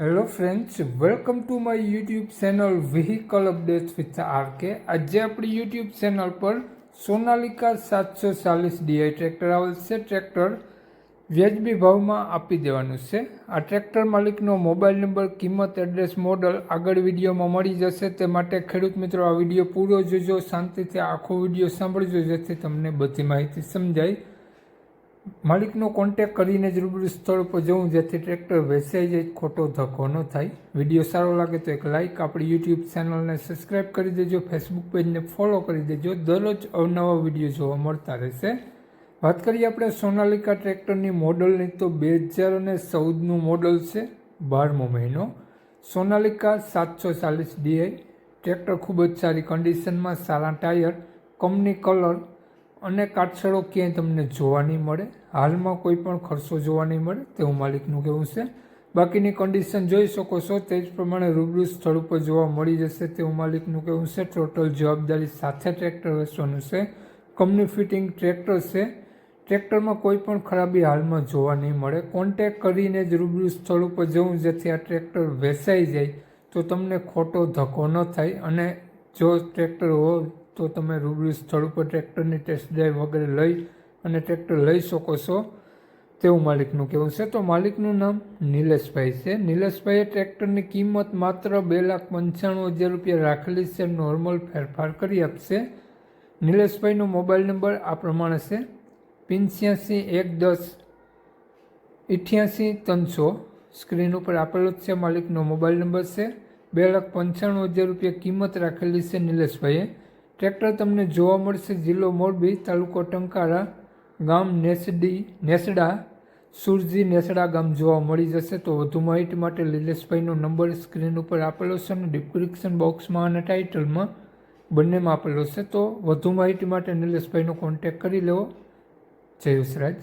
Hello friends, welcome to my YouTube channel vehicle updates with RK. આજે આપણી YouTube channel પર Sonalika 740 D I tractor આવેલ છે. ટ્રેક્ટર વ્યાજબી ભાવમાં આપી દેવાનું છે. આ ટ્રેક્ટર માલિકનો મોબાઈલ નંબર, કિંમત, એડ્રેસ, મોડલ આગળ વિડીયોમાં મળી જશે. તે માટે ખેડૂત મિત્રો આ વિડીયો પૂરો જોજો, શાંતિથી આખો વિડીયો સાંભળજો જેથી તમને બધી માહિતી સમજાય. માલિકનો કોન્ટેક કરીને જ રૂબરૂ સ્થળ પર જવું જેથી ટ્રેક્ટર વેચાઈ જાય, ખોટો ધક્કો ન થાય. વિડીયો સારો લાગે તો એક લાઇક, આપણી યુટ્યુબ ચેનલને સબસ્ક્રાઈબ કરી દેજો, ફેસબુક પેજને ફોલો કરી દેજો. દરરોજ અવનવા વિડીયો જોવા મળતા રહેશે. વાત કરીએ આપણે સોનાલિકા ટ્રેક્ટરની મોડલની તો 2014નું મોડલ છે, 12મો મહિનો. સોનાલિકા 740 ડીઆઈ ટ્રેક્ટર ખૂબ જ સારી કન્ડિશનમાં, સારા ટાયર, કંપની કલર અને કાટછડો ક્યાંય તમને જોવા નહીં મળે. હાલમાં કોઈ પણ ખર્ચો જોવા નહીં મળે તેવું માલિકનું કહેવું છે. બાકીની કન્ડિશન જોઈ શકો છો તે જ પ્રમાણે રૂબરૂ સ્થળ ઉપર જોવા મળી જશે તેવું માલિકનું કહેવું છે. ટોટલ જવાબદારી સાથે ટ્રેક્ટર વેચવાનું છે. કંપની ફિટિંગ ટ્રેક્ટર છે. ટ્રેક્ટરમાં કોઈ પણ ખરાબી હાલમાં જોવા નહીં મળે. કોન્ટેક કરીને જ રૂબરૂ સ્થળ ઉપર જવું જેથી આ ટ્રેક્ટર વેચાઈ જાય તો તમને ખોટો ધક્કો ન થાય. અને જો ટ્રેક્ટર હોય તો તમે રૂબરૂ સ્થળ ઉપર ટ્રેક્ટરની ટેસ્ટ ડ્રાઈવ વગેરે લઈ અને ટ્રેક્ટર લઈ શકો છો તેવું માલિકનું કહેવું છે. તો માલિકનું નામ નિલેશભાઈ છે. નિલેશભાઈએ ટ્રેક્ટરની કિંમત માત્ર 2,95,000 રૂપિયા રાખેલી છે. નોર્મલ ફેરફાર કરી આપશે. નિલેશભાઈનો મોબાઈલ નંબર આ પ્રમાણે છે: 85 110 88 300. સ્ક્રીન ઉપર આપેલો જ છે. માલિકનો મોબાઈલ નંબર છે. 2,95,000 રૂપિયા કિંમત રાખેલી છે નિલેશભાઈએ. ટ્રેક્ટર તમને જોવા મળશે જિલ્લો મોરબી, તાલુકો ટંકારા, ગામ નેસડા, સુરજી નેસડા ગામ જોવા મળી જશે. તો વધુ માહિતી માટે નિલેશભાઈનો નંબર સ્ક્રીન ઉપર આપેલો છે અને ડિસ્ક્રિપ્શન બોક્સમાં અને ટાઇટલમાં બંનેમાં આપેલો છે. તો વધુ માહિતી માટે નિલેશભાઈનો કોન્ટેક કરી લેવો. જય વિસરાજ.